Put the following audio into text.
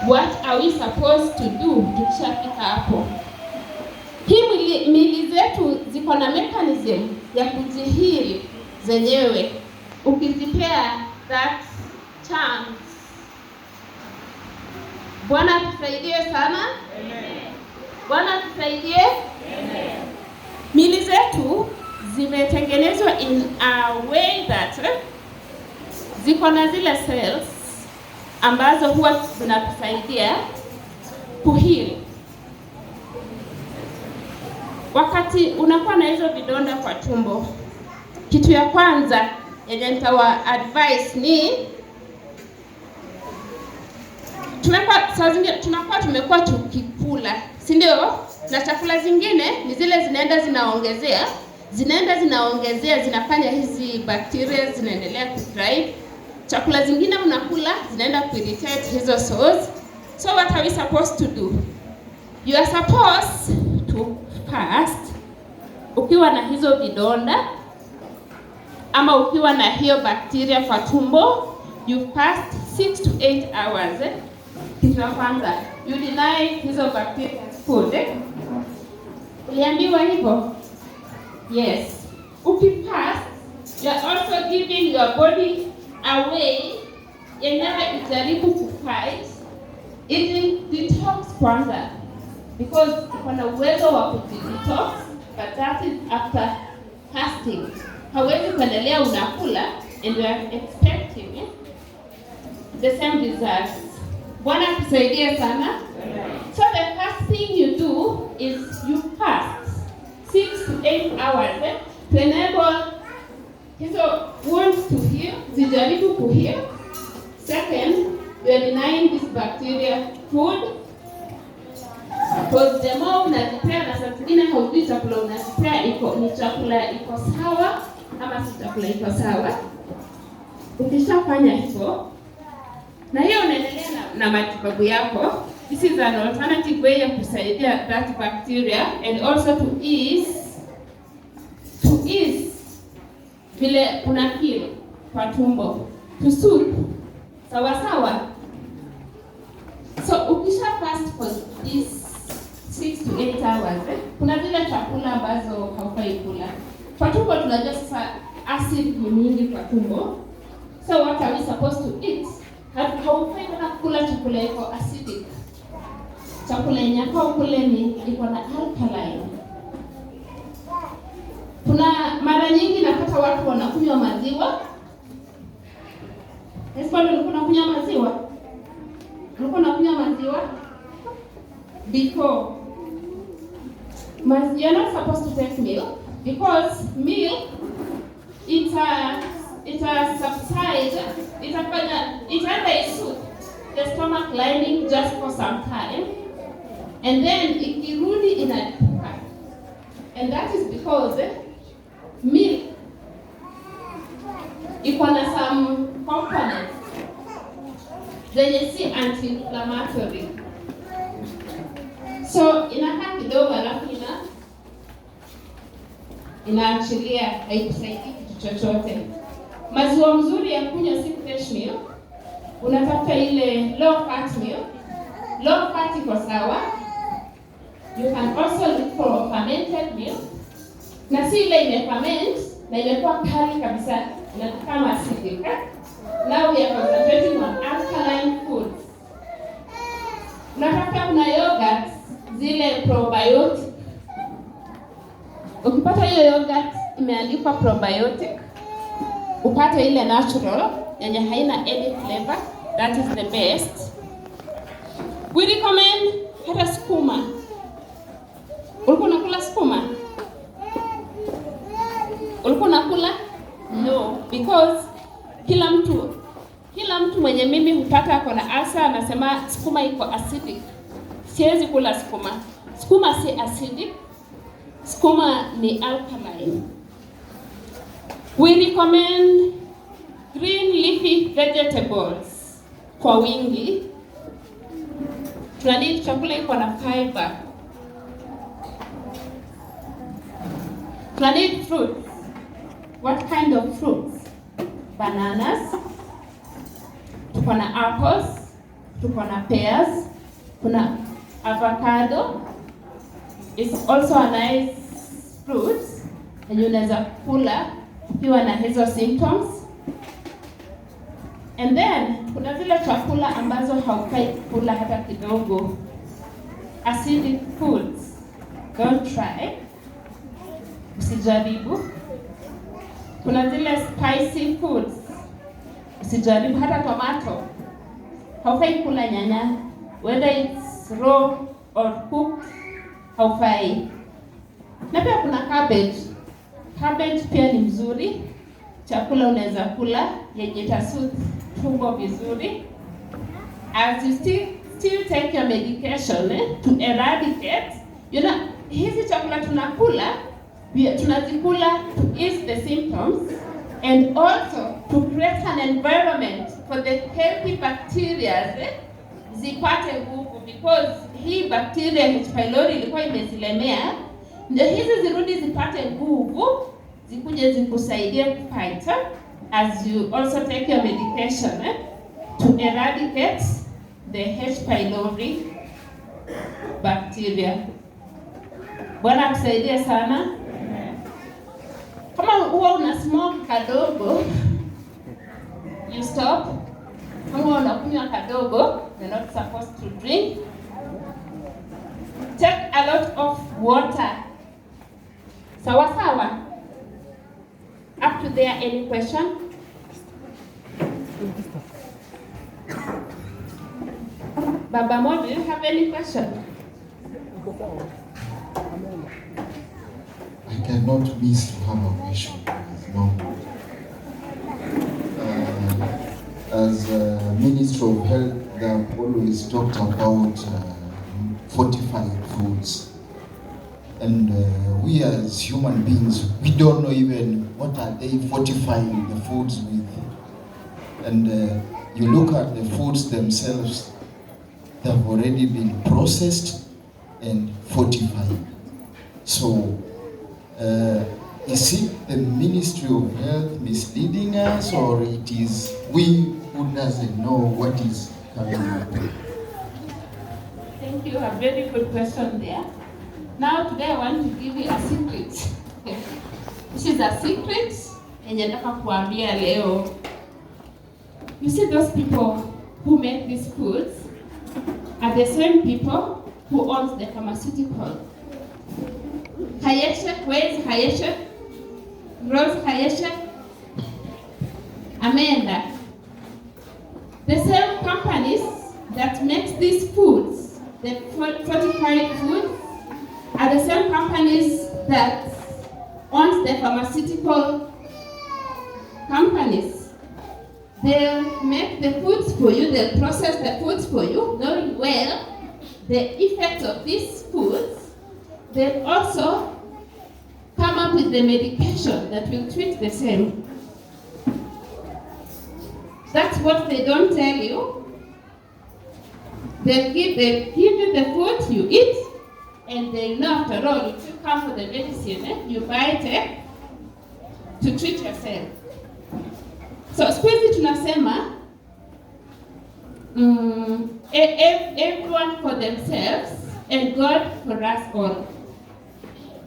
What are we supposed to do tukishafika hapo? Hii mili zetu ziko na mechanism ya kujihili zenyewe. Ukizipea that chance. Bwana tusaidie sana. Amen. Bwana tusaidie. Amen. Mili zetu zimetengenezwa in a way that ziko na zile cells ambazo huwa zinatusaidia kuheal. Wakati unakuwa na hizo vidonda kwa tumbo, kitu ya kwanza yenye nitawa advice ni tunakuwa tumekuwa tukikula, si ndio? Na chakula zingine ni zile zinaongezea zinafanya hizi bacteria zinaendelea kuthrive. Chakula zingine unakula zinaenda kuirritate hizo cells. So what are we supposed to do? You are supposed to fast ukiwa na hizo vidonda ama ukiwa na hiyo bacteria kwa tumbo. You fast 6 to 8 hours. Kitu ya kwanza, you deny hizo bacteria food. Uliambiwa hivyo? Yes. Ukifast, you are also giving your body a way yenyewe ijaribu kufight ili detox kwanza, because kuna uwezo wa kudetox, but that is after fasting. Hawezi kuendelea unakula and you are expecting the same results. Bwana tusaidie sana. So the first thing you do is you fast 6 to 8 hours to enable hizo wounds to heal, zijaribu kuheal. Second, you are denying this bacteria food, because the more unazipea na saa zingine haujui chakula unazipea ni chakula iko sawa ama si chakula iko sawa. Ukishafanya hivyo na hiyo unaendelea na matibabu yako, this is an alternative way ya kusaidia that bacteria and also to ease vile una feel kwa tumbo, to soothe. Sawa. So ukisha fast for this 6 to 8 hours, kuna zile chakula ambazo haufai kula. Kwa tumbo tunajua sasa acid ni mingi kwa tumbo. So what are we supposed to eat? Haufai kula chakula iko acidic. Chakula yenye kule ni iko na alkaline. Kuna mara nyingi napata watu wanakunywa maziwa. Espado ulikuwa unakunywa maziwa? Ulikuwa unakunywa maziwa? Because you're not supposed to take milk, because milk it subside, it soothe the stomach lining just for some time, and then ikirudi inalipuka. And that is because milk iko na some components zenye si anti-inflammatory. So inakaa kidogo alafu inaachilia, haikusaidii kitu chochote. Maziwa mzuri ya kunywa si fresh milk. Unatafuta ile low fat milk. Low fat iko sawa. You can also look for fermented milk. Na si ile imeferment na imekuwa kali kabisa, inakuwa kama acidic. Now we are concentrating on alkaline foods. Unatafuta kuna yogurt zile probiotic. Ukipata hiyo yogurt imeandikwa probiotic, upate ile natural yenye haina any flavor, that is the best. We recommend hata sukuma. Ulikuwa unakula sukuma? Ulikuwa unakula? No, because kila mtu mwenye mimi hupata ako na ulcer anasema sukuma iko acidic. Siwezi kula sukuma. Sukuma si acidic. Sukuma ni alkaline. We recommend green leafy vegetables kwa wingi. Tunadili chakula iko na fiber. Tunadili fruits. What kind of fruits? Bananas. Tuko na apples. tuko na pears, kuna avocado. It's also a nice fruit yenye unaweza kula ukiwa na hizo symptoms. And then kuna zile chakula ambazo haufai kula hata kidogo. Acidic foods, don't try. Usijaribu. Kuna zile spicy foods, usijaribu. Hata tomato haufai kula. Nyanya, whether it's raw or cooked, haufai. Na pia kuna cabbage. Cabbage pia ni mzuri, chakula unaweza kula yenye itasuit tumbo vizuri. As you still take your medication to eradicate, you know, hizi chakula tunakula, tunazikula to ease the symptoms and also to create an environment for the healthy bacteria zipate nguvu, because hii bacteria H. pylori ilikuwa imezilemea, ndio hizi zirudi zipate nguvu, zikuje zikusaidie kufight as you also take your medication to eradicate the H. pylori bacteria. Bwana akusaidie sana. Kama huwa una smoke kadogo, you stop. Kama unakunywa kadogo, you're not supposed to drink. Take a lot of water. Sawa sawa. Up to there, any question? Baba Mo, do you have any question? I cannot miss to have a question with Mom. As Minister of Health, they have always talked about fortified foods. And we as human beings, we don't know even what are they fortifying the foods with. And you look at the foods themselves, they've already been processed and fortified. So, is it the Ministry of Health misleading us, or it is we who doesn't know what is coming up? Thank you. A very good question there. Now today I want to give you a secret. This is a secret yenye nataka kuambia leo. You see, those people who make these foods are the same people who owns the pharmaceutical. Hayeshe, where is Hayeshe? Rose Hayeshe? Amanda. The same companies that makes these foods, the fortified foods, are the same companies that owns the pharmaceutical companies. They'll make the foods for you, they'll process the foods for you, knowing well the effects of these foods. They'll also come up with the medication that will treat the same. That's what they don't tell you. They give you the food, you eat, and they know after all, if you come for the medicine, you buy it to treat yourself. So siku hizi tunasema everyone for themselves and God for us all.